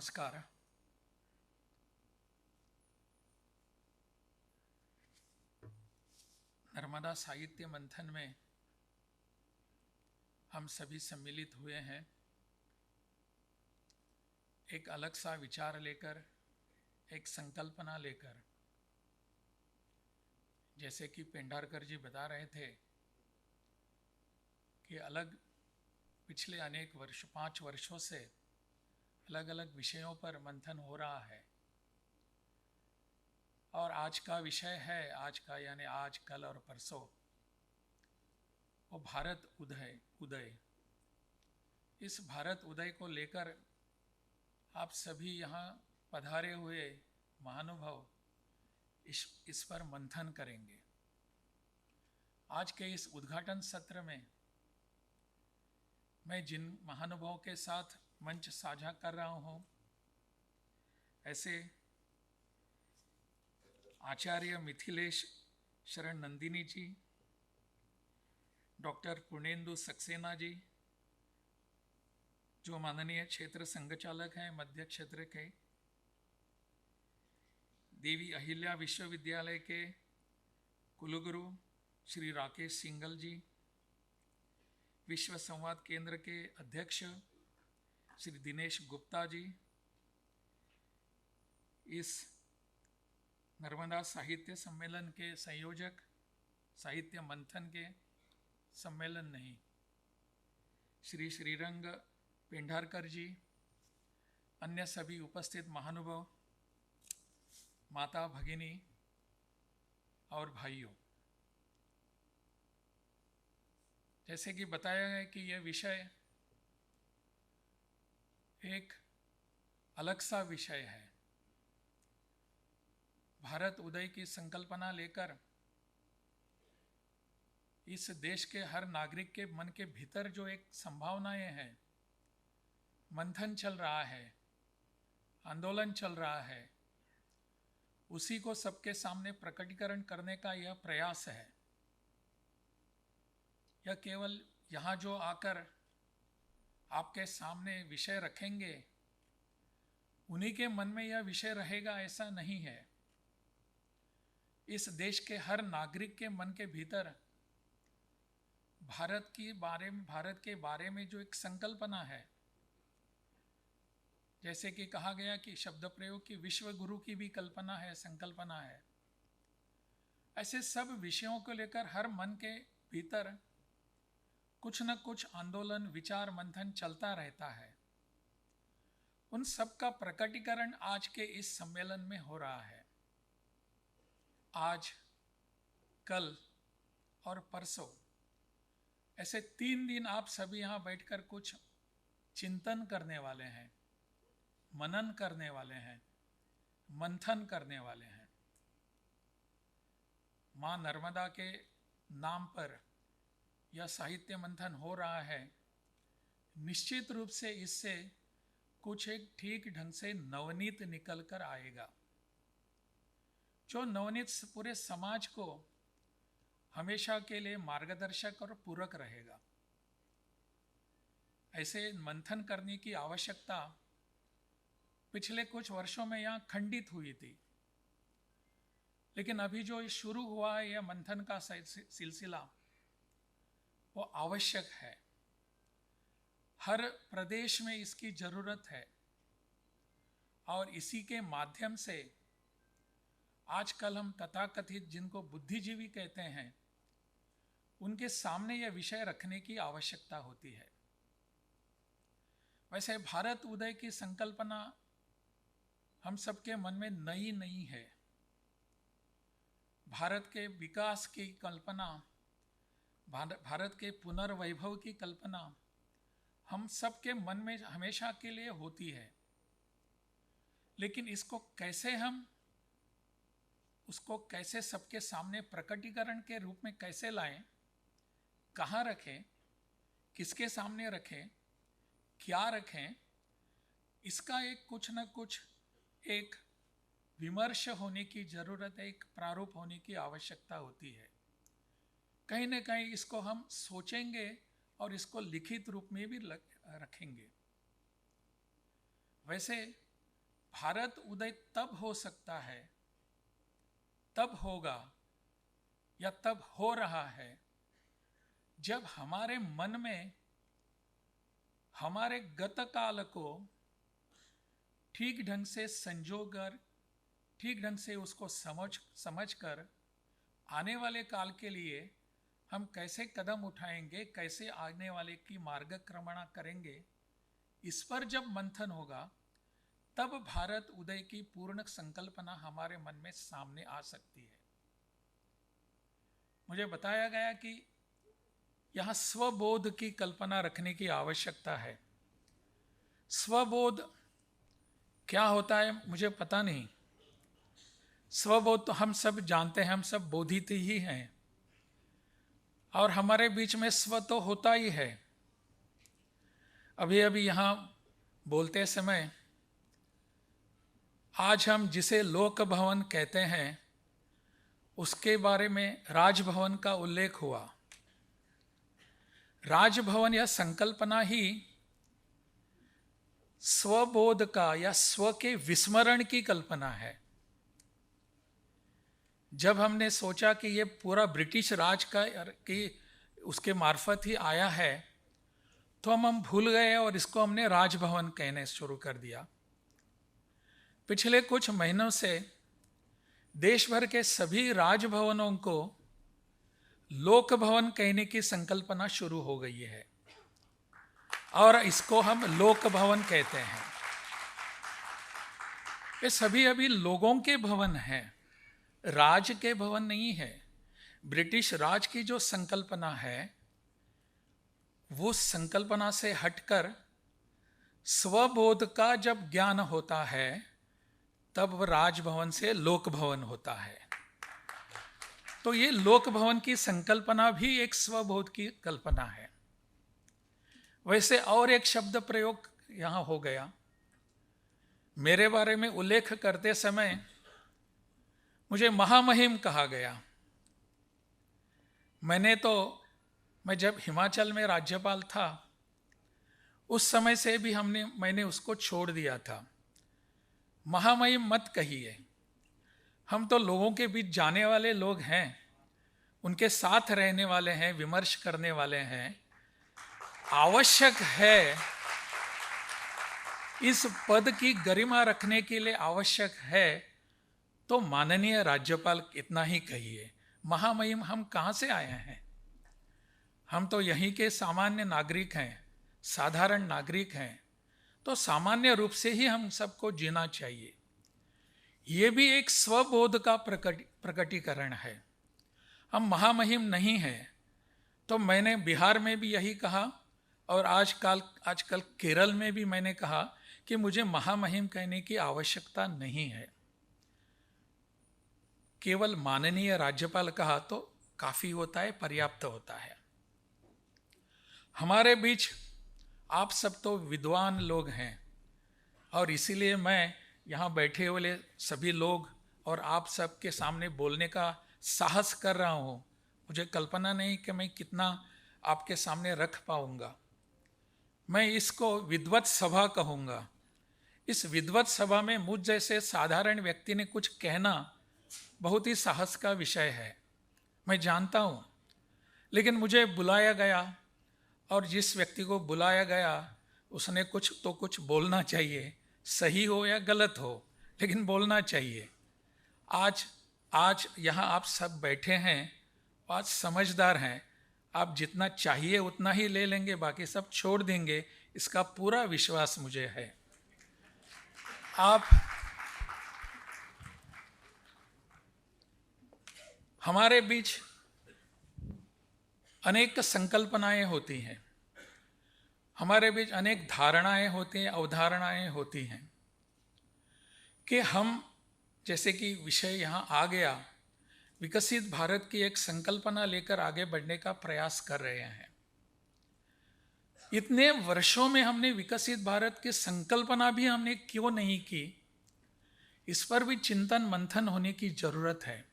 नमस्कार। नर्मदा साहित्य मंथन में हम सभी सम्मिलित हुए हैं, एक अलग सा विचार लेकर, एक संकल्पना लेकर। जैसे कि पेंढारकर जी बता रहे थे कि पिछले अनेक वर्ष 5 वर्षों से अलग अलग विषयों पर मंथन हो रहा है और आज का विषय है, यानी आज, कल और परसों, वो भारत उदय। इस भारत उदय को लेकर आप सभी यहाँ पधारे हुए महानुभाव इस पर मंथन करेंगे। आज के इस उद्घाटन सत्र में मैं जिन महानुभावों के साथ मंच साझा कर रहा हूँ, ऐसे आचार्य मिथिलेश शरण नंदिनी जी, डॉक्टर पूर्णेंदु सक्सेना जी, जो माननीय क्षेत्र संघचालक हैं मध्य क्षेत्र के, देवी अहिल्या विश्वविद्यालय के कुलगुरु श्री राकेश सिंघल जी, विश्व संवाद केंद्र के अध्यक्ष श्री दिनेश गुप्ता जी, इस नर्मदा साहित्य सम्मेलन के संयोजक, साहित्य मंथन के सम्मेलन नहीं, श्री श्रीरंग पेंढारकर जी, अन्य सभी उपस्थित महानुभाव, माता भगिनी और भाइयों। जैसे कि बताया है कि यह विषय एक अलग सा विषय है। भारत उदय की संकल्पना लेकर इस देश के हर नागरिक के मन के भीतर जो एक संभावनाएं हैं, मंथन चल रहा है, आंदोलन चल रहा है, उसी को सबके सामने प्रकटीकरण करने का यह प्रयास है। यह केवल यहाँ जो आकर आपके सामने विषय रखेंगे, उन्हीं के मन में यह विषय रहेगा, ऐसा नहीं है। इस देश के हर नागरिक के मन के भीतर भारत के बारे में जो एक संकल्पना है, जैसे कि कहा गया कि शब्द प्रयोग की विश्व गुरु की भी कल्पना है, संकल्पना है, ऐसे सब विषयों को लेकर हर मन के भीतर कुछ न कुछ आंदोलन, विचार, मंथन चलता रहता है। उन सब का प्रकटीकरण आज के इस सम्मेलन में हो रहा है। आज, कल और परसों, ऐसे 3 दिन आप सभी यहाँ बैठकर कुछ चिंतन करने वाले हैं, मनन करने वाले हैं, मंथन करने वाले हैं। माँ नर्मदा के नाम पर यह साहित्य मंथन हो रहा है। निश्चित रूप से इससे कुछ एक ठीक ढंग से नवनीत निकल कर आएगा, जो नवनीत पूरे समाज को हमेशा के लिए मार्गदर्शक और पूरक रहेगा। ऐसे मंथन करने की आवश्यकता पिछले कुछ वर्षों में यहाँ खंडित हुई थी, लेकिन अभी जो शुरू हुआ है यह मंथन का सिलसिला, वो आवश्यक है। हर प्रदेश में इसकी ज़रूरत है और इसी के माध्यम से आजकल हम तथाकथित जिनको बुद्धिजीवी कहते हैं, उनके सामने यह विषय रखने की आवश्यकता होती है। वैसे भारत उदय की संकल्पना हम सबके मन में नई नहीं है। भारत के विकास की कल्पना, भारत के पुनर्वैभव की कल्पना हम सबके मन में हमेशा के लिए होती है, लेकिन उसको कैसे सबके सामने प्रकटीकरण के रूप में कैसे लाएं, कहाँ रखें, किसके सामने रखें, क्या रखें, इसका एक कुछ न कुछ एक विमर्श होने की ज़रूरत है, एक प्रारूप होने की आवश्यकता होती है। कहीं न कहीं इसको हम सोचेंगे और इसको लिखित रूप में भी रखेंगे। वैसे भारत उदय तब हो सकता है, तब होगा या तब हो रहा है जब हमारे मन में हमारे गतकाल को ठीक ढंग से संजोकर, ठीक ढंग से उसको समझकर आने वाले काल के लिए हम कैसे कदम उठाएंगे, कैसे आने वाले की मार्गक्रमणा करेंगे, इस पर जब मंथन होगा तब भारत उदय की पूर्ण संकल्पना हमारे मन में सामने आ सकती है। मुझे बताया गया कि यहाँ स्वबोध की कल्पना रखने की आवश्यकता है। स्वबोध क्या होता है मुझे पता नहीं। स्वबोध तो हम सब जानते हैं, हम सब बोधित ही हैं और हमारे बीच में स्व तो होता ही है। अभी अभी यहाँ बोलते समय आज हम जिसे लोक भवन कहते हैं उसके बारे में राजभवन का उल्लेख हुआ। राजभवन या संकल्पना ही स्वबोध का या स्व के विस्मरण की कल्पना है। जब हमने सोचा कि ये पूरा ब्रिटिश राज का कि उसके मार्फत ही आया है तो हम भूल गए और इसको हमने राजभवन कहने शुरू कर दिया। पिछले कुछ महीनों से देश भर के सभी राजभवनों को लोक भवन कहने की संकल्पना शुरू हो गई है और इसको हम लोक भवन कहते हैं। ये सभी अभी लोगों के भवन हैं, राज के भवन नहीं है। ब्रिटिश राज की जो संकल्पना है वो संकल्पना से हटकर स्वबोध का जब ज्ञान होता है तब राजभवन से लोक भवन होता है। तो ये लोक भवन की संकल्पना भी एक स्वबोध की कल्पना है। वैसे और एक शब्द प्रयोग यहाँ हो गया। मेरे बारे में उल्लेख करते समय मुझे महामहिम कहा गया। मैं जब हिमाचल में राज्यपाल था उस समय से भी मैंने उसको छोड़ दिया था। महामहिम मत कहिए, हम तो लोगों के बीच जाने वाले लोग हैं, उनके साथ रहने वाले हैं, विमर्श करने वाले हैं। आवश्यक है, इस पद की गरिमा रखने के लिए आवश्यक है तो माननीय राज्यपाल इतना ही कहिए। महामहिम हम कहाँ से आए हैं? हम तो यहीं के सामान्य नागरिक हैं, साधारण नागरिक हैं। तो सामान्य रूप से ही हम सबको जीना चाहिए। ये भी एक स्वबोध का प्रकटीकरण है। हम महामहिम नहीं हैं। तो मैंने बिहार में भी यही कहा और आजकल केरल में भी मैंने कहा कि मुझे महामहिम कहने की आवश्यकता नहीं है। केवल माननीय राज्यपाल कहा तो काफ़ी होता है, पर्याप्त होता है। हमारे बीच आप सब तो विद्वान लोग हैं और इसीलिए मैं यहाँ बैठे हुए सभी लोग और आप सब के सामने बोलने का साहस कर रहा हूँ। मुझे कल्पना नहीं कि मैं कितना आपके सामने रख पाऊँगा। मैं इसको विद्वत सभा कहूँगा। इस विद्वत सभा में मुझ जैसे साधारण व्यक्ति ने कुछ कहना बहुत ही साहस का विषय है, मैं जानता हूँ। लेकिन मुझे बुलाया गया और जिस व्यक्ति को बुलाया गया उसने कुछ बोलना चाहिए, सही हो या गलत हो, लेकिन बोलना चाहिए। आज यहाँ आप सब बैठे हैं, आज समझदार हैं। आप जितना चाहिए उतना ही ले लेंगे, बाकी सब छोड़ देंगे, इसका पूरा विश्वास मुझे है। आप हमारे बीच अनेक संकल्पनाएं होती हैं, हमारे बीच अनेक धारणाएं होती हैं, अवधारणाएं होती हैं कि हम, जैसे कि विषय यहाँ आ गया, विकसित भारत की एक संकल्पना लेकर आगे बढ़ने का प्रयास कर रहे हैं। इतने वर्षों में हमने विकसित भारत की संकल्पना भी हमने क्यों नहीं की, इस पर भी चिंतन मंथन होने की जरूरत है।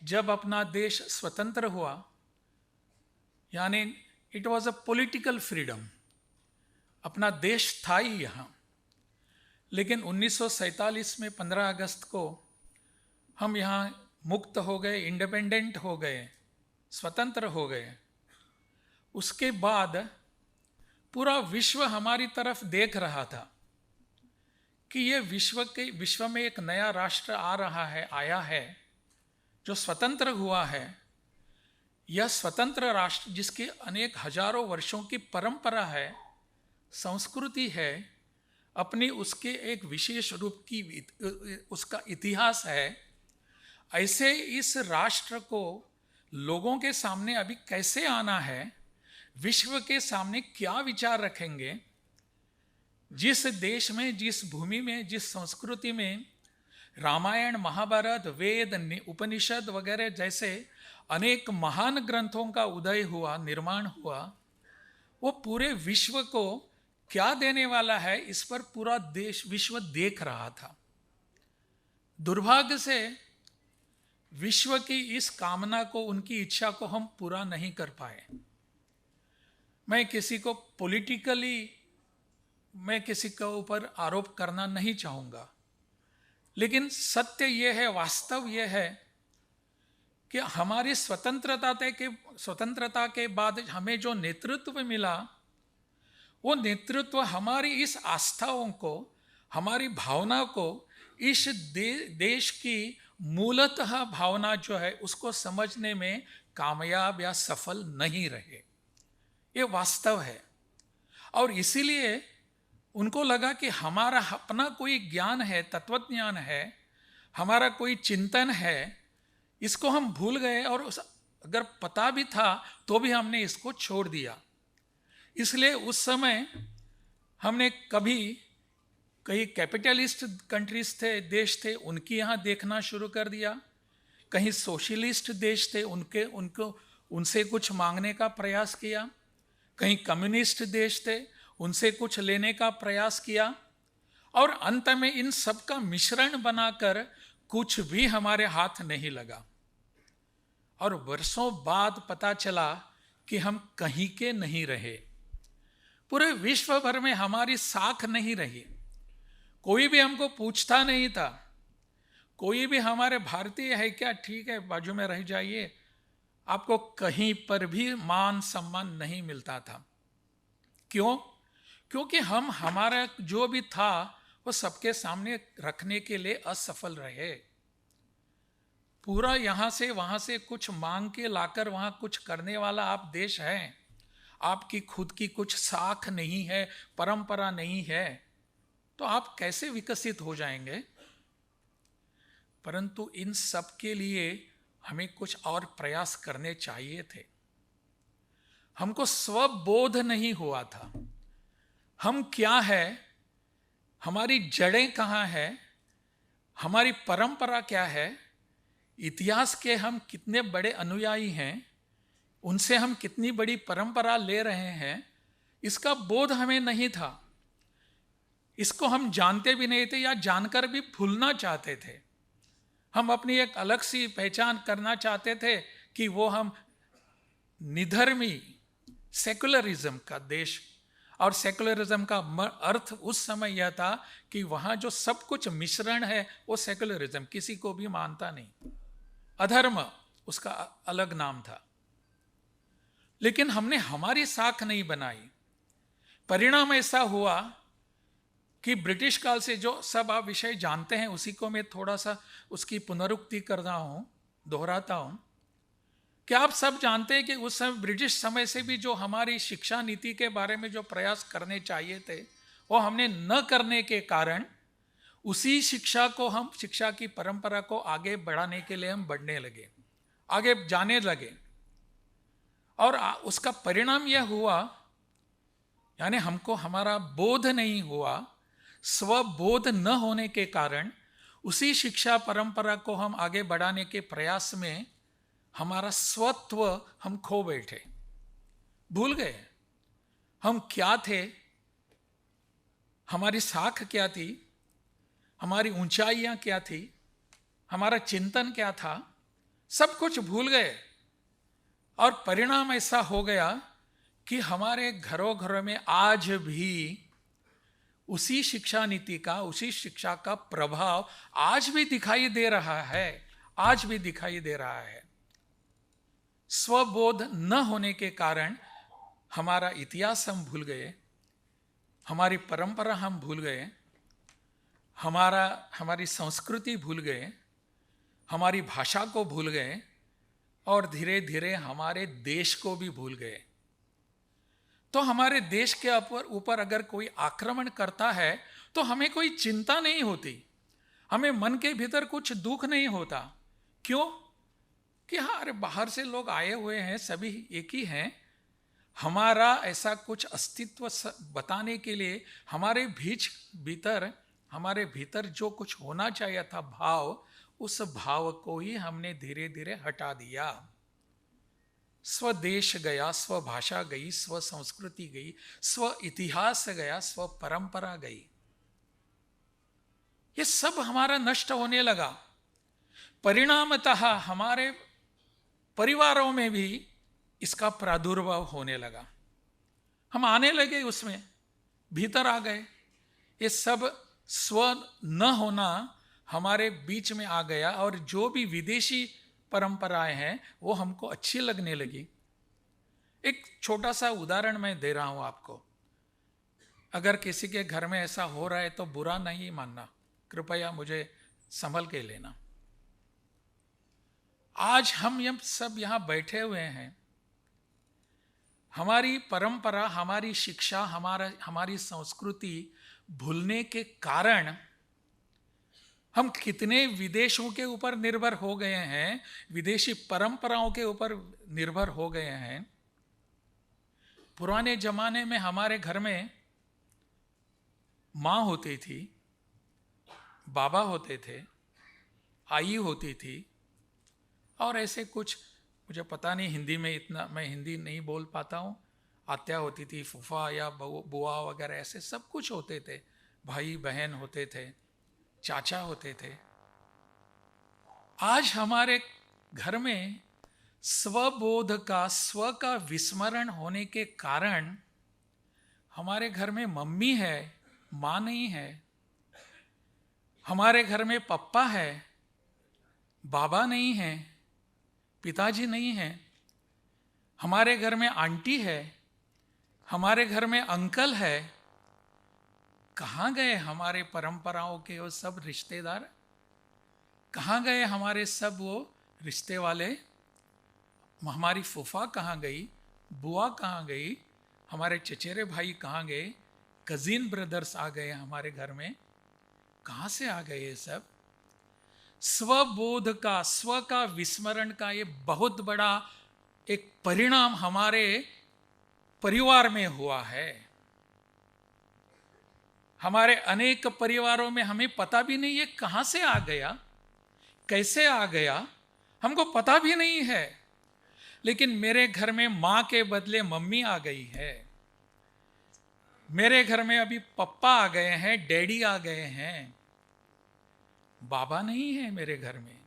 जब अपना देश स्वतंत्र हुआ, यानी it was a political freedom, अपना देश था ही यहाँ, लेकिन 1947 में 15 अगस्त को हम यहाँ मुक्त हो गए, इंडिपेंडेंट हो गए, स्वतंत्र हो गए। उसके बाद पूरा विश्व हमारी तरफ देख रहा था कि ये विश्व में एक नया राष्ट्र आ रहा है, आया है, जो स्वतंत्र हुआ है। यह स्वतंत्र राष्ट्र जिसके अनेक हजारों वर्षों की परंपरा है, संस्कृति है, अपनी उसके एक विशेष रूप की उसका इतिहास है, ऐसे इस राष्ट्र को लोगों के सामने अभी कैसे आना है, विश्व के सामने क्या विचार रखेंगे, जिस देश में, जिस भूमि में, जिस संस्कृति में रामायण, महाभारत, वेद, उपनिषद वगैरह जैसे अनेक महान ग्रंथों का उदय हुआ, निर्माण हुआ, वो पूरे विश्व को क्या देने वाला है, इस पर पूरा देश, विश्व देख रहा था। दुर्भाग्य से विश्व की इस कामना को, उनकी इच्छा को हम पूरा नहीं कर पाए। मैं किसी को पॉलिटिकली, मैं किसी के ऊपर आरोप करना नहीं चाहूँगा, लेकिन सत्य यह है, वास्तव यह है कि हमारी स्वतंत्रता के बाद हमें जो नेतृत्व मिला, वो नेतृत्व हमारी इस आस्थाओं को, हमारी भावना को, इस देश की मूलतः भावना जो है उसको समझने में कामयाब या सफल नहीं रहे। ये वास्तव है। और इसीलिए उनको लगा कि हमारा अपना कोई ज्ञान है, तत्वज्ञान है, हमारा कोई चिंतन है, इसको हम भूल गए, और अगर पता भी था तो भी हमने इसको छोड़ दिया। इसलिए उस समय हमने कई कैपिटलिस्ट कंट्रीज थे, देश थे, उनकी यहाँ देखना शुरू कर दिया। कहीं सोशलिस्ट देश थे, उनसे कुछ मांगने का प्रयास किया। कहीं कम्युनिस्ट देश थे, उनसे कुछ लेने का प्रयास किया। और अंत में इन सब का मिश्रण बनाकर कुछ भी हमारे हाथ नहीं लगा। और वर्षों बाद पता चला कि हम कहीं के नहीं रहे। पूरे विश्व भर में हमारी साख नहीं रही। कोई भी हमको पूछता नहीं था। कोई भी हमारे भारतीय है क्या, ठीक है बाजू में रह जाइए, आपको कहीं पर भी मान सम्मान नहीं मिलता था। क्यों? क्योंकि हम, हमारा जो भी था वो सबके सामने रखने के लिए असफल रहे। पूरा यहाँ से वहाँ से कुछ मांग के लाकर वहाँ कुछ करने वाला आप देश हैं। आपकी खुद की कुछ साख नहीं है, परंपरा नहीं है, तो आप कैसे विकसित हो जाएंगे? परंतु इन सब के लिए हमें कुछ और प्रयास करने चाहिए थे। हमको स्वबोध नहीं हुआ था। हम क्या है, हमारी जड़ें कहाँ है, हमारी परंपरा क्या है, इतिहास के हम कितने बड़े अनुयायी हैं, उनसे हम कितनी बड़ी परंपरा ले रहे हैं, इसका बोध हमें नहीं था। इसको हम जानते भी नहीं थे, या जानकर भी भूलना चाहते थे। हम अपनी एक अलग सी पहचान करना चाहते थे कि वो हम निधर्मी, सेकुलरिज्म का देश। और सेकुलरिज्म का अर्थ उस समय यह था कि वहाँ जो सब कुछ मिश्रण है वो सेकुलरिज्म, किसी को भी मानता नहीं। अधर्म उसका अलग नाम था। लेकिन हमने हमारी साख नहीं बनाई। परिणाम ऐसा हुआ कि ब्रिटिश काल से जो सब आप विषय जानते हैं, उसी को मैं थोड़ा सा उसकी पुनरुक्ति कर रहा हूँ, दोहराता हूँ। क्या आप सब जानते हैं कि उस समय, ब्रिटिश समय से भी जो हमारी शिक्षा नीति के बारे में जो प्रयास करने चाहिए थे, वो हमने न करने के कारण उसी शिक्षा को, हम शिक्षा की परंपरा को आगे बढ़ाने के लिए हम बढ़ने लगे, आगे जाने लगे। और उसका परिणाम यह हुआ, यानी हमको हमारा बोध नहीं हुआ, स्वबोध न होने के कारण उसी शिक्षा परंपरा को हम आगे बढ़ाने के प्रयास में हमारा स्वत्व हम खो बैठे, भूल गए हम क्या थे, हमारी साख क्या थी, हमारी ऊंचाइयां क्या थी, हमारा चिंतन क्या था, सब कुछ भूल गए। और परिणाम ऐसा हो गया कि हमारे घरों घरों में आज भी उसी शिक्षा नीति का, उसी शिक्षा का प्रभाव आज भी दिखाई दे रहा है, आज भी दिखाई दे रहा है। स्वबोध न होने के कारण हमारा इतिहास हम भूल गए, हमारी परंपरा हम भूल गए, हमारी संस्कृति भूल गए, हमारी भाषा को भूल गए और धीरे धीरे हमारे देश को भी भूल गए। तो हमारे देश के ऊपर अगर कोई आक्रमण करता है तो हमें कोई चिंता नहीं होती, हमें मन के भीतर कुछ दुख नहीं होता। क्यों? कि हाँ, अरे बाहर से लोग आए हुए हैं, सभी एक ही हैं। हमारा ऐसा कुछ अस्तित्व बताने के लिए हमारे भीतर जो कुछ होना चाहिए था भाव, उस भाव को ही हमने धीरे धीरे हटा दिया। स्वदेश गया, स्वभाषा गई, स्व संस्कृति गई, स्व इतिहास गया, स्व परंपरा गई। ये सब हमारा नष्ट होने लगा। परिणामतः हमारे परिवारों में भी इसका प्रादुर्भाव होने लगा। हम आने लगे, उसमें भीतर आ गए। ये सब स्व न होना हमारे बीच में आ गया और जो भी विदेशी परंपराएं हैं वो हमको अच्छी लगने लगी। एक छोटा सा उदाहरण मैं दे रहा हूं आपको। अगर किसी के घर में ऐसा हो रहा है तो बुरा नहीं मानना, कृपया मुझे संभल के लेना। आज हम सब यहां बैठे हुए हैं, हमारी परंपरा, हमारी शिक्षा, हमारी संस्कृति भूलने के कारण हम कितने विदेशों के ऊपर निर्भर हो गए हैं, विदेशी परंपराओं के ऊपर निर्भर हो गए हैं। पुराने जमाने में हमारे घर में माँ होती थी, बाबा होते थे, आई होती थी और ऐसे कुछ, मुझे पता नहीं हिंदी में, इतना मैं हिंदी नहीं बोल पाता हूँ। आत्या होती थी, फूफा या बुआ वगैरह, ऐसे सब कुछ होते थे। भाई बहन होते थे, चाचा होते थे। आज हमारे घर में स्वबोध का, स्व का विस्मरण होने के कारण हमारे घर में मम्मी है, माँ नहीं है। हमारे घर में पप्पा है, बाबा नहीं है, पिताजी नहीं है। हमारे घर में आंटी है, हमारे घर में अंकल है। कहाँ गए हमारे परंपराओं के वो सब रिश्तेदार? कहाँ गए हमारे सब वो रिश्ते वाले? हमारी फूफा कहाँ गई, बुआ कहाँ गई, हमारे चचेरे भाई कहाँ गए, कजिन ब्रदर्स आ गए हमारे घर में, कहाँ से आ गए ये सब? स्वबोध का, स्व का विस्मरण का ये बहुत बड़ा एक परिणाम हमारे परिवार में हुआ है। हमारे अनेक परिवारों में हमें पता भी नहीं ये कहाँ से आ गया, कैसे आ गया, हमको पता भी नहीं है। लेकिन मेरे घर में माँ के बदले मम्मी आ गई है। मेरे घर में अभी पप्पा आ गए हैं, डैडी आ गए हैं, बाबा नहीं है मेरे घर में।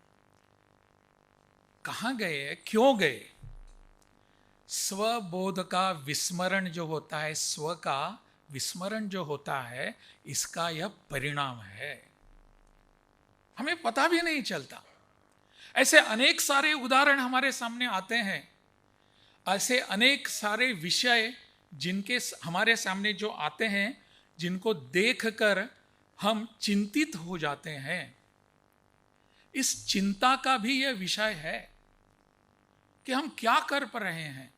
कहाँ गए, क्यों गए? स्वबोध का विस्मरण जो होता है, स्व का विस्मरण जो होता है, इसका यह परिणाम है। हमें पता भी नहीं चलता। ऐसे अनेक सारे उदाहरण हमारे सामने आते हैं, ऐसे अनेक सारे विषय जिनके हमारे सामने जो आते हैं, जिनको देखकर हम चिंतित हो जाते हैं। इस चिंता का भी यह विषय है कि हम क्या कर पा रहे हैं।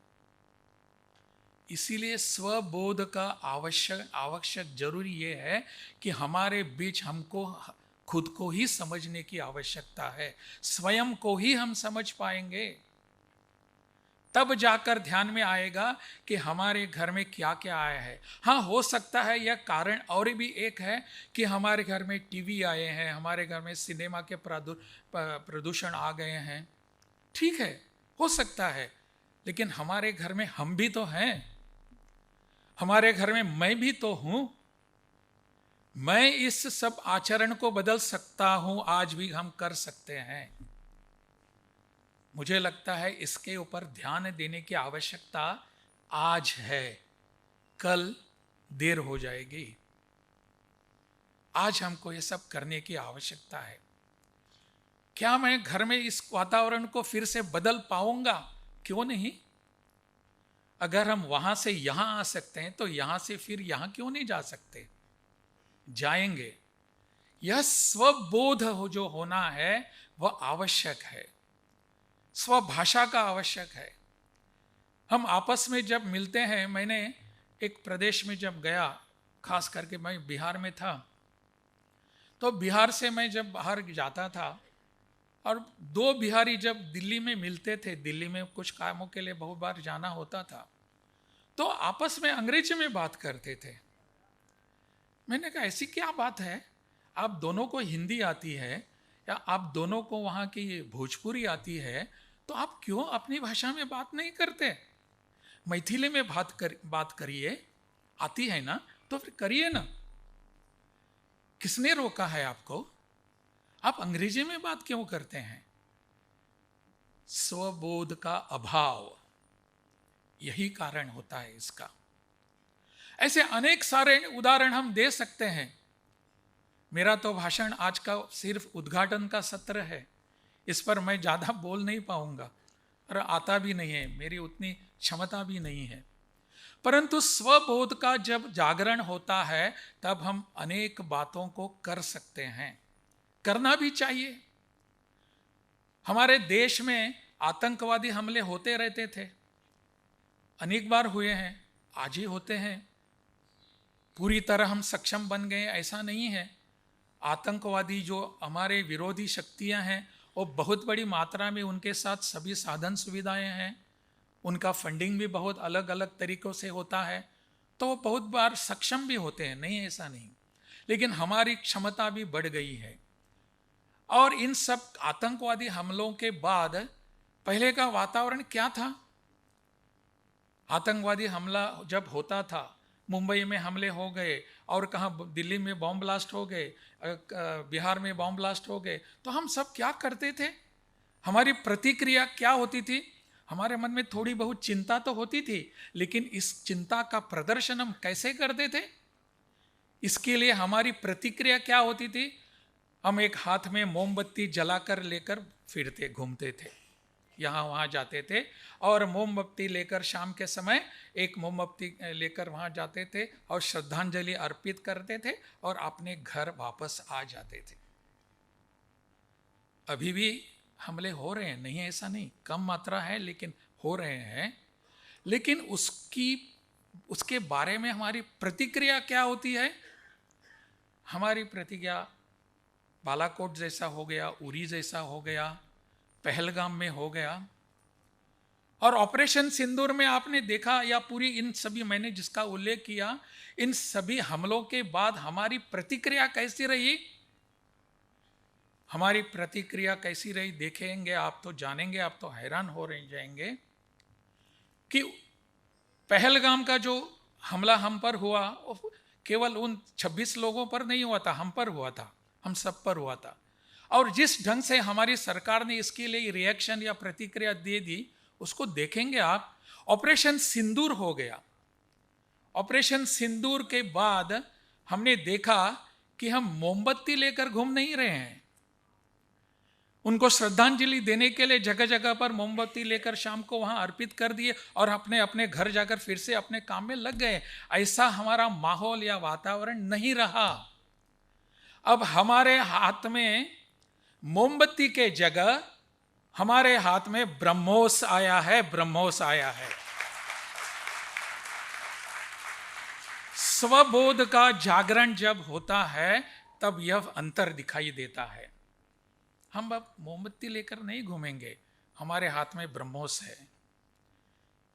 इसीलिए स्वबोध का आवश्यक जरूरी ये है कि हमारे बीच हमको खुद को ही समझने की आवश्यकता है। स्वयं को ही हम समझ पाएंगे, तब जाकर ध्यान में आएगा कि हमारे घर में क्या क्या आया है। हाँ, हो सकता है यह कारण और भी एक है कि हमारे घर में टीवी आए हैं, हमारे घर में सिनेमा के प्रदूषण आ गए हैं। ठीक है, हो सकता है, लेकिन हमारे घर में हम भी तो हैं, हमारे घर में मैं भी तो हूं। मैं इस सब आचरण को बदल सकता हूं, आज भी हम कर सकते हैं। मुझे लगता है इसके ऊपर ध्यान देने की आवश्यकता आज है, कल देर हो जाएगी। आज हमको ये सब करने की आवश्यकता है। क्या मैं घर में इस वातावरण को फिर से बदल पाऊंगा? क्यों नहीं? अगर हम वहां से यहां आ सकते हैं तो यहां से फिर यहां क्यों नहीं जा सकते? जाएंगे। यह स्वबोध जो होना है वह आवश्यक है, स्वभाषा का आवश्यक है। हम आपस में जब मिलते हैं, मैंने एक प्रदेश में जब गया, खास करके मैं बिहार में था, तो बिहार से मैं जब बाहर जाता था और दो बिहारी जब दिल्ली में मिलते थे, दिल्ली में कुछ कामों के लिए बहुत बार जाना होता था, तो आपस में अंग्रेजी में बात करते थे। मैंने कहा ऐसी क्या बात है, आप दोनों को हिंदी आती है या आप दोनों को वहाँ की भोजपुरी आती है, तो आप क्यों अपनी भाषा में बात नहीं करते? मैथिली में बात करिए, आती है ना तो फिर करिए ना, किसने रोका है आपको? आप अंग्रेजी में बात क्यों करते हैं? स्वबोध का अभाव, यही कारण होता है इसका। ऐसे अनेक सारे उदाहरण हम दे सकते हैं। मेरा तो भाषण आज का सिर्फ उद्घाटन का सत्र है, इस पर मैं ज़्यादा बोल नहीं पाऊंगा और आता भी नहीं है, मेरी उतनी क्षमता भी नहीं है। परंतु स्वबोध का जब जागरण होता है तब हम अनेक बातों को कर सकते हैं, करना भी चाहिए। हमारे देश में आतंकवादी हमले होते रहते थे, अनेक बार हुए हैं, आज ही होते हैं। पूरी तरह हम सक्षम बन गए ऐसा नहीं है। आतंकवादी जो हमारे विरोधी शक्तियां हैं, वो बहुत बड़ी मात्रा में उनके साथ सभी साधन सुविधाएं हैं, उनका फंडिंग भी बहुत अलग अलग तरीक़ों से होता है, तो वो बहुत बार सक्षम भी होते हैं, नहीं ऐसा नहीं, लेकिन हमारी क्षमता भी बढ़ गई है। और इन सब आतंकवादी हमलों के बाद पहले का वातावरण क्या था? आतंकवादी हमला जब होता था, मुंबई में हमले हो गए और कहाँ दिल्ली में बॉम्ब ब्लास्ट हो गए, बिहार में बॉम्ब ब्लास्ट हो गए, तो हम सब क्या करते थे? हमारी प्रतिक्रिया क्या होती थी? हमारे मन में थोड़ी बहुत चिंता तो होती थी, लेकिन इस चिंता का प्रदर्शन हम कैसे करते थे? इसके लिए हमारी प्रतिक्रिया क्या होती थी? हम एक हाथ में मोमबत्ती जलाकर लेकर फिरते घूमते थे, यहाँ वहाँ जाते थे और मोमबत्ती लेकर शाम के समय एक मोमबत्ती लेकर वहाँ जाते थे और श्रद्धांजलि अर्पित करते थे और अपने घर वापस आ जाते थे। अभी भी हमले हो रहे हैं, नहीं ऐसा नहीं, कम मात्रा है लेकिन हो रहे हैं। लेकिन उसके बारे में हमारी प्रतिक्रिया क्या होती है? हमारी प्रतिक्रिया बालाकोट जैसा हो गया, उरी जैसा हो गया, पहलगाम में हो गया, और ऑपरेशन सिंदूर में आपने देखा, या पूरी इन सभी मैंने जिसका उल्लेख किया, इन सभी हमलों के बाद हमारी प्रतिक्रिया कैसी रही? हमारी प्रतिक्रिया कैसी रही देखेंगे आप तो जानेंगे, आप तो हैरान हो रहे जाएंगे कि पहलगाम का जो हमला हम पर हुआ, केवल उन 26 लोगों पर नहीं हुआ था, हम पर हुआ था, हम सब पर हुआ था। और जिस ढंग से हमारी सरकार ने इसके लिए रिएक्शन या प्रतिक्रिया दे दी, उसको देखेंगे आप। ऑपरेशन सिंदूर हो गया, ऑपरेशन सिंदूर के बाद हमने देखा कि हम मोमबत्ती लेकर घूम नहीं रहे हैं, उनको श्रद्धांजलि देने के लिए जगह जगह पर मोमबत्ती लेकर शाम को वहां अर्पित कर दिए और अपने अपने घर जाकर फिर से अपने काम में लग गए। ऐसा हमारा माहौल या वातावरण नहीं रहा। अब हमारे हाथ में मोमबत्ती के जगह हमारे हाथ में ब्रह्मोस आया है, ब्रह्मोस आया है। स्वबोध का जागरण जब होता है तब यह अंतर दिखाई देता है। हम अब मोमबत्ती लेकर नहीं घूमेंगे, हमारे हाथ में ब्रह्मोस है।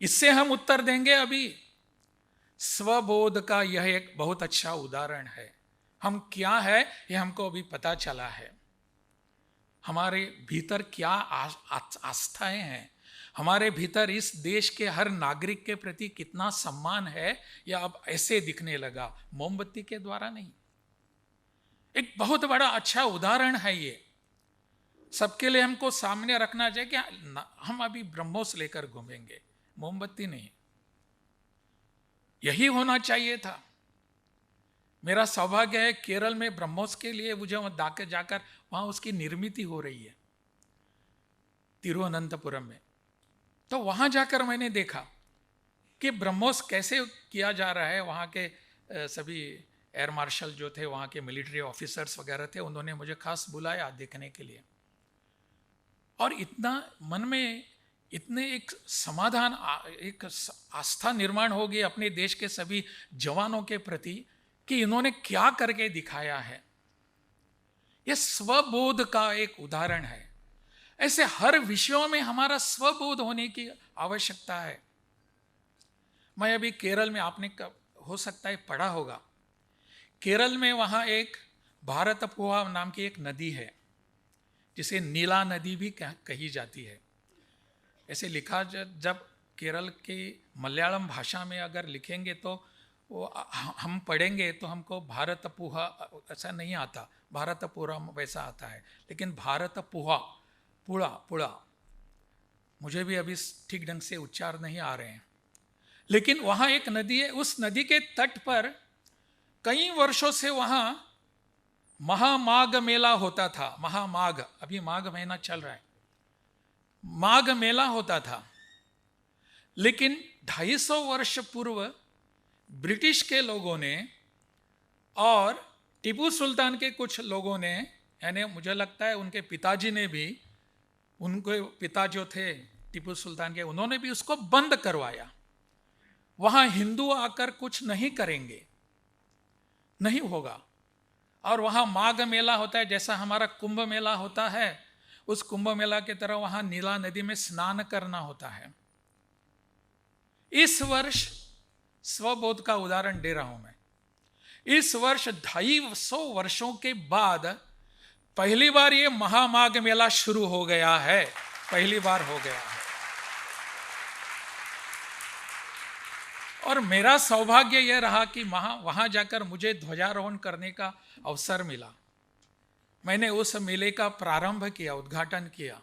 इससे हम उत्तर देंगे। अभी स्वबोध का यह एक बहुत अच्छा उदाहरण है। हम क्या है यह हमको अभी पता चला है। हमारे भीतर क्या आस्थाएं हैं, हमारे भीतर इस देश के हर नागरिक के प्रति कितना सम्मान है, यह अब ऐसे दिखने लगा, मोमबत्ती के द्वारा नहीं। एक बहुत बड़ा अच्छा उदाहरण है ये, सबके लिए हमको सामने रखना चाहिए कि हम अभी ब्रह्मोस लेकर घूमेंगे, मोमबत्ती नहीं। यही होना चाहिए था। मेरा सौभाग्य है केरल में ब्रह्मोस के लिए मुझे जाकर वहाँ उसकी निर्मित हो रही है तिरुवनंतपुरम में। तो वहाँ जाकर मैंने देखा कि ब्रह्मोस कैसे किया जा रहा है। वहाँ के सभी एयर मार्शल जो थे, वहाँ के मिलिट्री ऑफिसर्स वगैरह थे, उन्होंने मुझे खास बुलाया देखने के लिए। और इतना मन में इतने एक समाधान, एक आस्था निर्माण हो गई अपने देश के सभी जवानों के प्रति कि इन्होंने क्या करके दिखाया है। यह स्वबोध का एक उदाहरण है। ऐसे हर विषयों में हमारा स्वबोध होने की आवश्यकता है। मैं अभी केरल में, आपने हो सकता है पढ़ा होगा, केरल में वहाँ एक भारतपुआ नाम की एक नदी है जिसे नीला नदी भी कही जाती है। ऐसे लिखा, जब केरल की मलयालम भाषा में अगर लिखेंगे तो वो हम पढ़ेंगे तो हमको भारतपुहा ऐसा नहीं आता, भारतपुरम वैसा आता है, लेकिन भारतपुहा, पुड़ा पुड़ा, मुझे भी अभी ठीक ढंग से उच्चार नहीं आ रहे हैं। लेकिन वहाँ एक नदी है, उस नदी के तट पर कई वर्षों से वहाँ महामाघ मेला होता था। महामाघ, अभी माघ महीना चल रहा है, माघ मेला होता था। लेकिन 250 वर्ष पूर्व ब्रिटिश के लोगों ने और टीपू सुल्तान के कुछ लोगों ने, यानी मुझे लगता है उनके पिताजी ने भी, उनके पिता जो थे टीपू सुल्तान के, उन्होंने भी उसको बंद करवाया। वहाँ हिंदू आकर कुछ नहीं करेंगे, नहीं होगा। और वहाँ माघ मेला होता है, जैसा हमारा कुंभ मेला होता है, उस कुंभ मेला की तरह वहाँ नीला नदी में स्नान करना होता है। इस वर्ष स्वबोध का उदाहरण दे रहा हूं मैं। इस वर्ष 250 वर्षों के बाद पहली बार ये महामाघ मेला शुरू हो गया है, पहली बार हो गया है। और मेरा सौभाग्य यह रहा कि वहां जाकर मुझे ध्वजारोहण करने का अवसर मिला। मैंने उस मेले का प्रारंभ किया, उद्घाटन किया।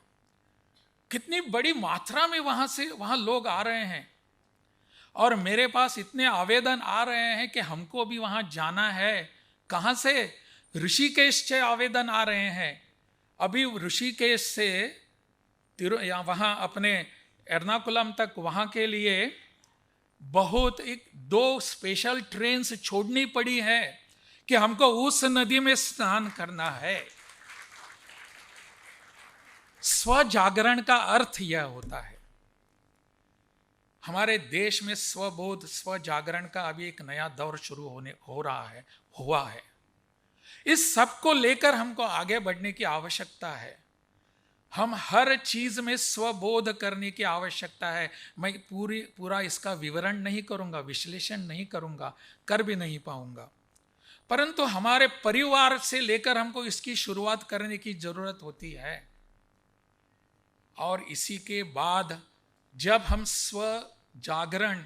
कितनी बड़ी मात्रा में वहां लोग आ रहे हैं और मेरे पास इतने आवेदन आ रहे हैं कि हमको भी वहां जाना है। कहां से? ऋषिकेश से आवेदन आ रहे हैं। अभी ऋषिकेश से या वहां अपने एर्नाकुलम तक, वहां के लिए बहुत 2 स्पेशल ट्रेन छोड़नी पड़ी है कि हमको उस नदी में स्नान करना है। स्वजागरण का अर्थ यह होता है। हमारे देश में स्वबोध, स्वजागरण का अभी एक नया दौर शुरू हुआ है। इस सब को लेकर हमको आगे बढ़ने की आवश्यकता है। हम हर चीज में स्वबोध करने की आवश्यकता है। मैं पूरा इसका विवरण नहीं करूंगा, विश्लेषण नहीं करूंगा, कर भी नहीं पाऊंगा, परंतु हमारे परिवार से लेकर हमको इसकी शुरुआत करने की जरूरत होती है। और इसी के बाद जब हम स्व जागरण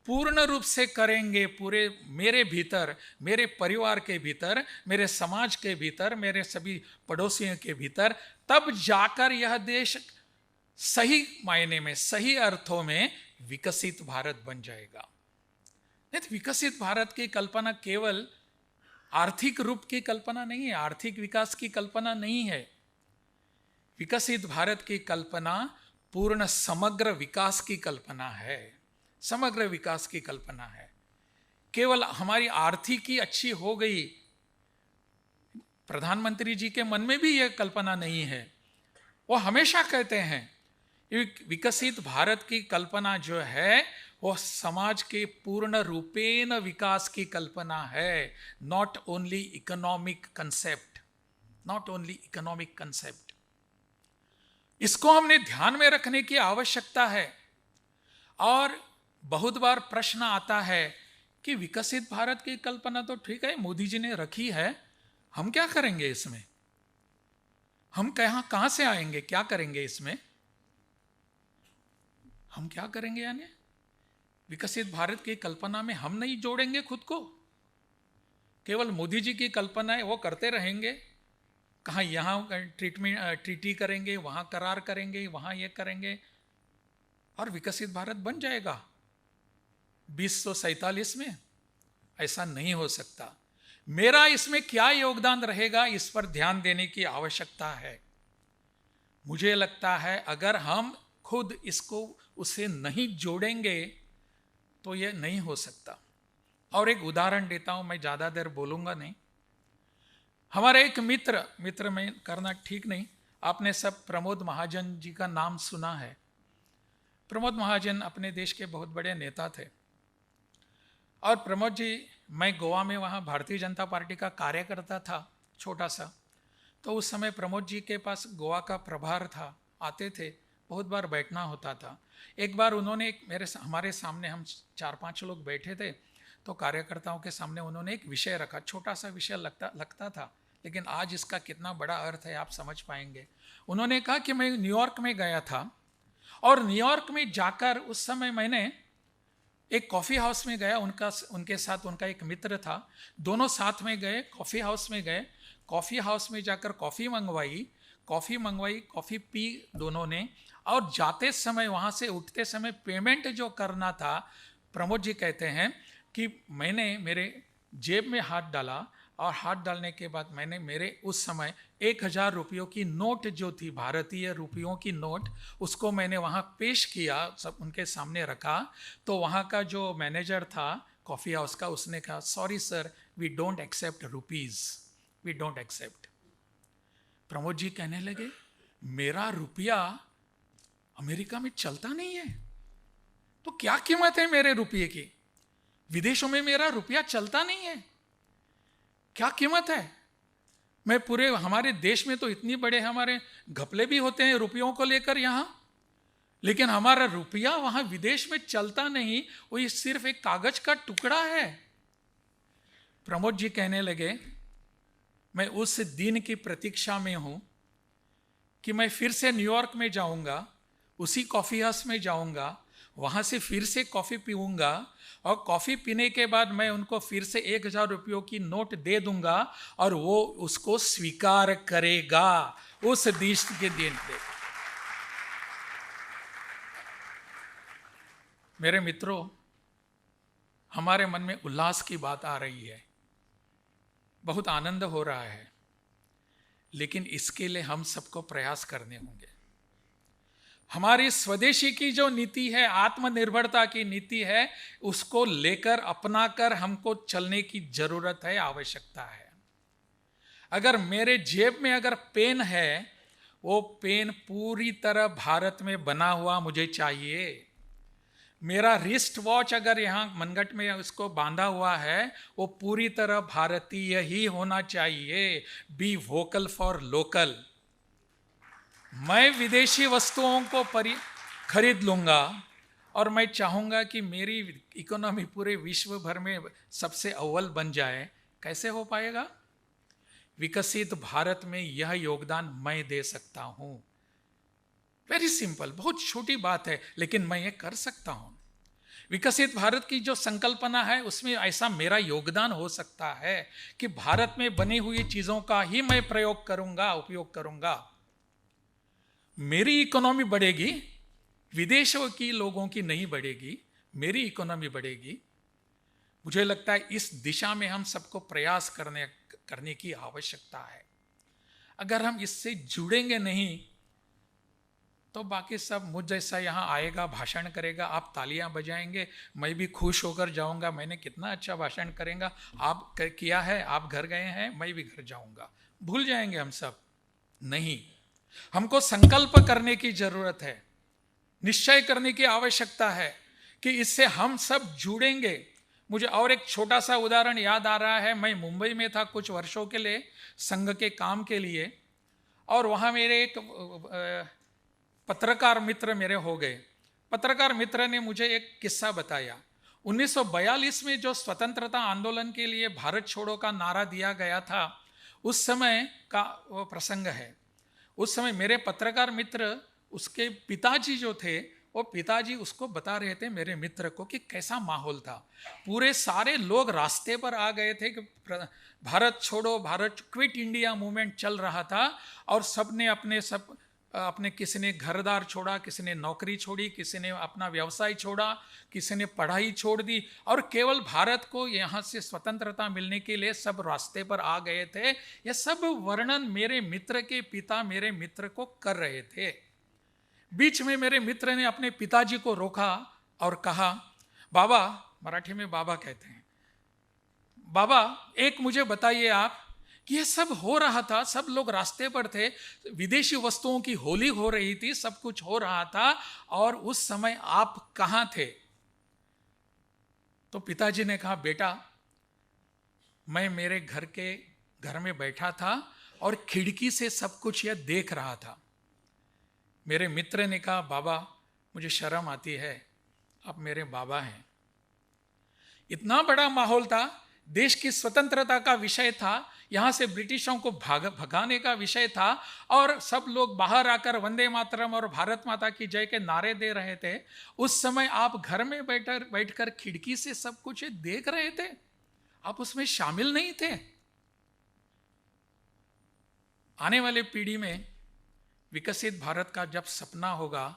पूर्ण रूप से करेंगे, पूरे मेरे भीतर, मेरे परिवार के भीतर, मेरे समाज के भीतर, मेरे सभी पड़ोसियों के भीतर, तब जाकर यह देश सही मायने में, सही अर्थों में विकसित भारत बन जाएगा। नहीं तो विकसित भारत की कल्पना केवल आर्थिक रूप की कल्पना नहीं है, आर्थिक विकास की कल्पना नहीं है। विकसित भारत की कल्पना पूर्ण समग्र विकास की कल्पना है, समग्र विकास की कल्पना है। केवल हमारी आर्थिकी अच्छी हो गई, प्रधानमंत्री जी के मन में भी यह कल्पना नहीं है। वो हमेशा कहते हैं विकसित भारत की कल्पना जो है वो समाज के पूर्ण रूपेण विकास की कल्पना है, not only economic concept, not only economic concept. इसको हमने ध्यान में रखने की आवश्यकता है। और बहुत बार प्रश्न आता है कि विकसित भारत की कल्पना तो ठीक है, मोदी जी ने रखी है, हम क्या करेंगे इसमें? हम कहां से आएंगे, क्या करेंगे इसमें? हम क्या करेंगे? यानी विकसित भारत की कल्पना में हम नहीं जोड़ेंगे खुद को, केवल मोदी जी की कल्पना है वो करते रहेंगे। कहाँ यहाँ ट्रीटी करेंगे, वहाँ करार करेंगे, वहाँ ये करेंगे और विकसित भारत बन जाएगा 2047 में? ऐसा नहीं हो सकता। मेरा इसमें क्या योगदान रहेगा, इस पर ध्यान देने की आवश्यकता है। मुझे लगता है अगर हम खुद इसको उससे नहीं जोड़ेंगे तो ये नहीं हो सकता। और एक उदाहरण देता हूं, मैं ज़्यादा देर बोलूँगा नहीं। हमारे एक मित्र में करना ठीक नहीं, आपने सब प्रमोद महाजन जी का नाम सुना है। प्रमोद महाजन अपने देश के बहुत बड़े नेता थे। और प्रमोद जी, मैं गोवा में वहाँ भारतीय जनता पार्टी का कार्यकर्ता था, छोटा सा। तो उस समय प्रमोद जी के पास गोवा का प्रभार था, आते थे, बहुत बार बैठना होता था। एक बार उन्होंने हमारे सामने, हम 4-5 लोग बैठे थे, तो कार्यकर्ताओं के सामने उन्होंने एक विषय रखा। छोटा सा विषय लगता था, लेकिन आज इसका कितना बड़ा अर्थ है आप समझ पाएंगे। उन्होंने कहा कि मैं न्यूयॉर्क में गया था, और न्यूयॉर्क में जाकर उस समय मैंने एक कॉफ़ी हाउस में गया, उनके साथ उनका एक मित्र था। दोनों साथ में गए, कॉफ़ी हाउस में गए। कॉफ़ी हाउस में जाकर कॉफ़ी मंगवाई, कॉफ़ी पी दोनों ने। और जाते समय, वहाँ से उठते समय पेमेंट जो करना था, प्रमोद जी कहते हैं कि मैंने मेरे जेब में हाथ डाला, और हाथ डालने के बाद मैंने मेरे उस समय 1000 रुपयों की नोट जो थी, भारतीय रुपयों की नोट, उसको मैंने वहाँ पेश किया, सब उनके सामने रखा। तो वहाँ का जो मैनेजर था कॉफ़ी हाउस का, उसने कहा, sorry sir, we don't accept rupees, we don't accept. Pramod ji कहने लगे, मेरा रुपया अमेरिका में चलता नहीं है, तो क्या कीमत है मेरे रुपये की? विदेशों में मेरा रुपया चलता नहीं है, क्या कीमत है? मैं पूरे हमारे देश में तो इतनी बड़े हमारे घपले भी होते हैं रुपयों को लेकर यहाँ, लेकिन हमारा रुपया वहाँ विदेश में चलता नहीं, वो ये सिर्फ एक कागज का टुकड़ा है। प्रमोद जी कहने लगे, मैं उस दिन की प्रतीक्षा में हूँ कि मैं फिर से न्यूयॉर्क में जाऊँगा, उसी कॉफ़ी हाउस में जाऊँगा, वहाँ से फिर से कॉफ़ी पीऊँगा, और कॉफ़ी पीने के बाद मैं उनको फिर से 1000 रुपयों की नोट दे दूंगा, और वो उसको स्वीकार करेगा उस देश के दिन पे। मेरे मित्रों, हमारे मन में उल्लास की बात आ रही है, बहुत आनंद हो रहा है, लेकिन इसके लिए हम सबको प्रयास करने होंगे। हमारी स्वदेशी की जो नीति है, आत्मनिर्भरता की नीति है, उसको लेकर अपनाकर हमको चलने की जरूरत है, आवश्यकता है। अगर मेरे जेब में अगर पेन है, वो पेन पूरी तरह भारत में बना हुआ मुझे चाहिए। मेरा रिस्ट वॉच अगर यहाँ मनगट में उसको बांधा हुआ है, वो पूरी तरह भारतीय ही होना चाहिए। Be vocal for local. मैं विदेशी वस्तुओं को खरीद लूँगा, और मैं चाहूँगा कि मेरी इकोनॉमी पूरे विश्व भर में सबसे अव्वल बन जाए। कैसे हो पाएगा? विकसित भारत में यह योगदान मैं दे सकता हूँ। वेरी सिंपल, बहुत छोटी बात है, लेकिन मैं ये कर सकता हूँ। विकसित भारत की जो संकल्पना है, उसमें ऐसा मेरा योगदान हो सकता है कि भारत में बनी हुई चीज़ों का ही मैं प्रयोग करूँगा, उपयोग करूँगा। मेरी इकोनॉमी बढ़ेगी, विदेशों की लोगों की नहीं बढ़ेगी, मेरी इकोनॉमी बढ़ेगी। मुझे लगता है इस दिशा में हम सबको प्रयास करने की आवश्यकता है। अगर हम इससे जुड़ेंगे नहीं, तो बाकी सब मुझ जैसा यहाँ आएगा, भाषण करेगा, आप तालियां बजाएंगे, मैं भी खुश होकर जाऊँगा, मैंने कितना अच्छा भाषण करेगा, आप किया है, आप घर गए हैं, मैं भी घर जाऊँगा, भूल जाएंगे हम सब। नहीं, हमको संकल्प करने की जरूरत है, निश्चय करने की आवश्यकता है कि इससे हम सब जुड़ेंगे। मुझे और एक छोटा सा उदाहरण याद आ रहा है। मैं मुंबई में था कुछ वर्षों के लिए, संघ के काम के लिए, और वहाँ मेरे एक पत्रकार मित्र मेरे हो गए। पत्रकार मित्र ने मुझे एक किस्सा बताया। 1942 में जो स्वतंत्रता आंदोलन के लिए भारत छोड़ो का नारा दिया गया था, उस समय का वो प्रसंग है। उस समय मेरे पत्रकार मित्र, उसके पिताजी जो थे, वो पिताजी उसको बता रहे थे मेरे मित्र को कि कैसा माहौल था। पूरे सारे लोग रास्ते पर आ गए थे कि भारत छोड़ो, भारत क्विट इंडिया मूवमेंट चल रहा था, और सब ने अपने सब अपने किसी ने घरदार छोड़ा, किसी ने नौकरी छोड़ी, किसी ने अपना व्यवसाय छोड़ा, किसी ने पढ़ाई छोड़ दी और केवल भारत को यहाँ से स्वतंत्रता मिलने के लिए सब रास्ते पर आ गए थे। यह सब वर्णन मेरे मित्र के पिता मेरे मित्र को कर रहे थे। बीच में मेरे मित्र ने अपने पिताजी को रोका और कहा, बाबा, मराठी में बाबा कहते हैं, बाबा एक मुझे बताइए आप कि यह सब हो रहा था, सब लोग रास्ते पर थे, विदेशी वस्तुओं की होली हो रही थी, सब कुछ हो रहा था और उस समय आप कहां थे? तो पिताजी ने कहा, बेटा मैं मेरे घर में बैठा था और खिड़की से सब कुछ यह देख रहा था। मेरे मित्र ने कहा, बाबा मुझे शर्म आती है, आप मेरे बाबा हैं। इतना बड़ा माहौल था, देश की स्वतंत्रता का विषय था, यहाँ से ब्रिटिशों को भगाने का विषय था और सब लोग बाहर आकर वंदे मातरम और भारत माता की जय के नारे दे रहे थे। उस समय आप घर में बैठकर खिड़की से सब कुछ देख रहे थे, आप उसमें शामिल नहीं थे। आने वाले पीढ़ी में विकसित भारत का जब सपना होगा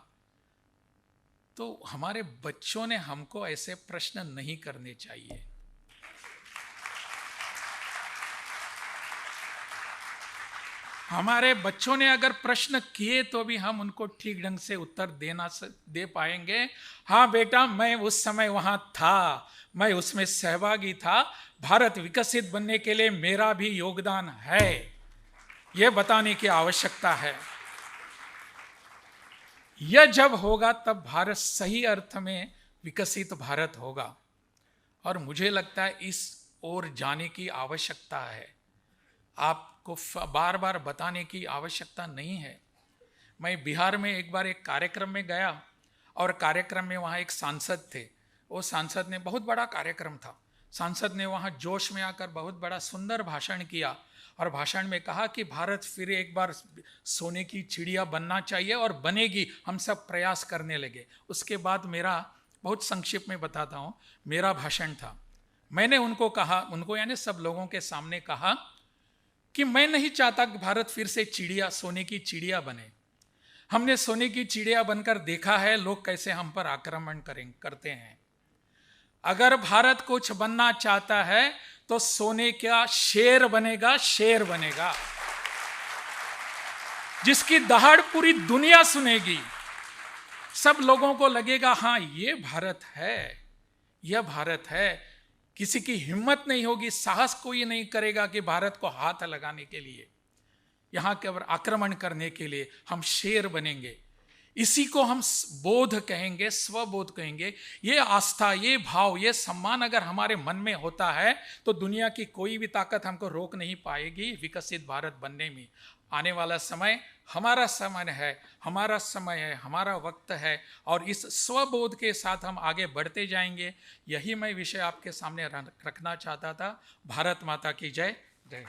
तो हमारे बच्चों ने हमको ऐसे प्रश्न नहीं करने चाहिए। हमारे बच्चों ने अगर प्रश्न किए तो भी हम उनको ठीक ढंग से उत्तर दे पाएंगे। हाँ बेटा, मैं उस समय वहां था, मैं उसमें सहभागी था, भारत विकसित बनने के लिए मेरा भी योगदान है, यह बताने की आवश्यकता है। यह जब होगा तब भारत सही अर्थ में विकसित भारत होगा और मुझे लगता है इस ओर जाने की आवश्यकता है। आपको बार बार बताने की आवश्यकता नहीं है। मैं बिहार में एक बार एक कार्यक्रम में गया और कार्यक्रम में वहाँ एक सांसद थे। वो सांसद ने, बहुत बड़ा कार्यक्रम था, सांसद ने वहाँ जोश में आकर बहुत बड़ा सुंदर भाषण किया और भाषण में कहा कि भारत फिर एक बार सोने की चिड़िया बनना चाहिए और बनेगी, हम सब प्रयास करने लगे। उसके बाद मेरा, बहुत संक्षिप्त में बताता हूँ, मेरा भाषण था। मैंने उनको कहा, उनको यानी सब लोगों के सामने कहा कि मैं नहीं चाहता कि भारत फिर से चिड़िया, सोने की चिड़िया बने। हमने सोने की चिड़िया बनकर देखा है लोग कैसे हम पर आक्रमण करते हैं। अगर भारत कुछ बनना चाहता है तो सोने का शेर बनेगा, शेर बनेगा जिसकी दहाड़ पूरी दुनिया सुनेगी। सब लोगों को लगेगा हाँ ये भारत है, यह भारत है। किसी की हिम्मत नहीं होगी, साहस कोई नहीं करेगा कि भारत को हाथ लगाने के लिए, यहां के आक्रमण करने के लिए। हम शेर बनेंगे। इसी को हम बोध कहेंगे, स्वबोध कहेंगे। ये आस्था, ये भाव, ये सम्मान अगर हमारे मन में होता है तो दुनिया की कोई भी ताकत हमको रोक नहीं पाएगी विकसित भारत बनने में। आने वाला समय हमारा समय है, हमारा समय है, हमारा वक्त है और इस स्वबोध के साथ हम आगे बढ़ते जाएंगे। यही मैं विषय आपके सामने रखना चाहता था। भारत माता की जय। जय।